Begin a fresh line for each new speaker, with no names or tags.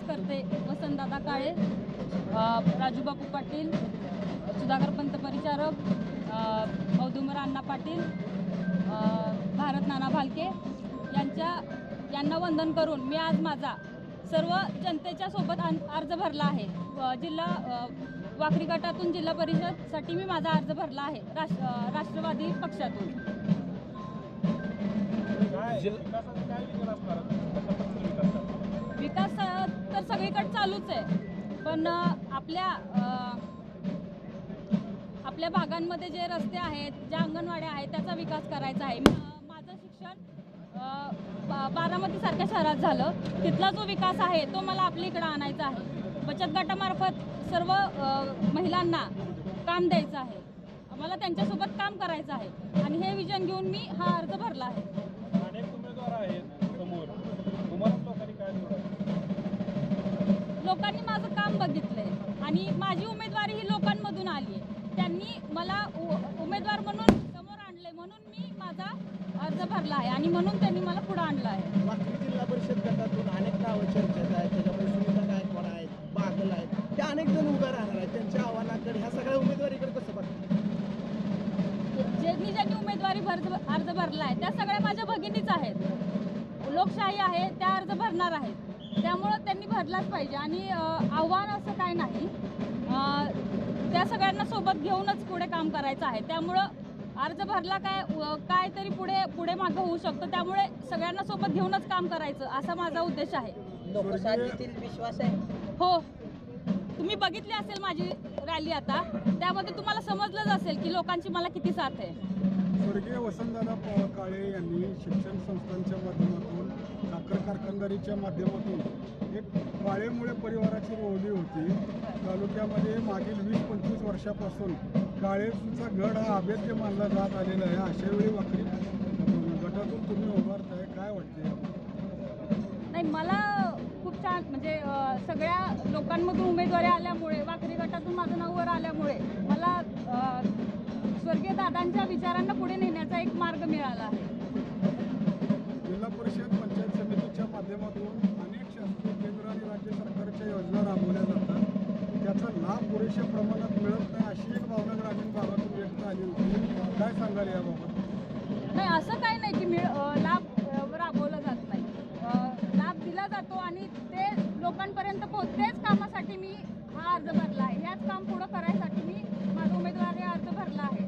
विकासकर्ते वसंतदादा काळे, राजूबापू पाटील, सुधाकर पंत परिचारक, औदुंबर अण्णा पाटील, भारत नाना भालके यांना वंदन करून मी आज माझा सर्व जनतेच्या सोबत अर्ज भरला आहे। जिल्हा वाखरी गटातून जिल्हा परिषदसाठी मी माझा अर्ज भरला आहे राष्ट्रवादी पक्षातून। विकास तर सगळीकडे चालूच आहे, पण आपल्या भागांमध्ये जे रस्ते आहेत, ज्या अंगणवाड्या आहेत, त्याचा विकास करायचा आहे। माझं शिक्षण बारामतीसारख्या शहरात झालं, तिथला जो विकास आहे तो मला आपल्या इकडं आणायचा आहे। बचत गटामार्फत सर्व महिलांना काम द्यायचं आहे, मला त्यांच्यासोबत काम करायचं आहे आणि हे विजन घेऊन मी हा अर्ज भरला आहे।
अनेक उमेदवार आहेत समोर, तुम्हाला लोकांनी काय निवडायचं?
लोकांनी माझं काम बघितलंय आणि माझी उमेदवारी ही लोकांमधून आली आहे। त्यांनी मला उमेदवार म्हणून समोर आणले, म्हणून मी माझा अर्ज भरला आहे आणि म्हणून त्यांनी मला पुढे आणलं आहे।
वाखरी जिल्हा परिषद गटातून अनेक नावं चर्चेत आहेत, त्याच्यामध्ये सुनीता गायकवाड आहेत, बागल आहेत, त्या अनेक जण उभे राहणार आहेत। त्यांच्या आव्हानाकडे ह्या सगळ्या उमेदवारीकडे कसं बघतात?
ज्यांनी उमेदवारी अर्ज भरला आहे त्या सगळ्या माझ्या भगिनीच आहेत, लोकशाही आहे, त्या अर्ज भरणार आहेत, त्यामुळं त्यांनी भरलाच पाहिजे आणि आव्हान असं काय नाही, त्या सगळ्यांना सोबत घेऊनच पुढे काम करायचं आहे। त्यामुळं अर्ज भरला काय तरी पुढे मागं होऊ शकतं, त्यामुळे सगळ्यांना सोबत घेऊनच काम करायचं असा माझा उद्देश आहे।
लोकशाहीतील विश्वास आहे?
हो, तुम्ही बघितली असेल माझी रॅली आता, त्यामध्ये तुम्हाला समजलंच असेल की लोकांची मला किती साथ आहे।
स्वर्गीय वसंतदादा काळे यांनी शिक्षण संस्थांच्या माध्यमातून, साखर कारखानदारीच्या माध्यमातून एक काळेमुळे परिवाराची रोवली होती। तालुक्यामध्ये मागील 20-25 वर्षापासून काळेंचा गड हा अभेद्य मानला जात आलेला आहे। अशा वेळी वाखरी गटातून तुम्ही उभारताय, काय वाटते?
नाही, मला खूप छान, म्हणजे सगळ्या लोकांमधून उमेदवारी आल्यामुळे, वाखरी गटातून माझं नाव वर आल्यामुळे मला स्वर्गीय दादांच्या विचारांना पुढे नेण्याचा एक मार्ग मिळाला आहे।
जिल्हा परिषद पंचायत समितीच्या माध्यमातून अनेक शासकीय केंद्र आणि राज्य सरकारच्या योजना राबवल्या जातात, त्याचा लाभ पुरेशा प्रमाणात मिळत नाही अशी एक भावना ग्रामीण भागातून व्यक्त झाली होती, काय सांगाल याबाबत?
नाही, असं काही नाही की लाभ राबवला जात नाही, लाभ दिला जातो आणि ते लोकांपर्यंत पोहोचतेच कामासाठी मी हा अर्ज भरला आहे। ह्याच काम पुढं करायसाठी मी माझा उमेदवारी अर्ज भरला आहे।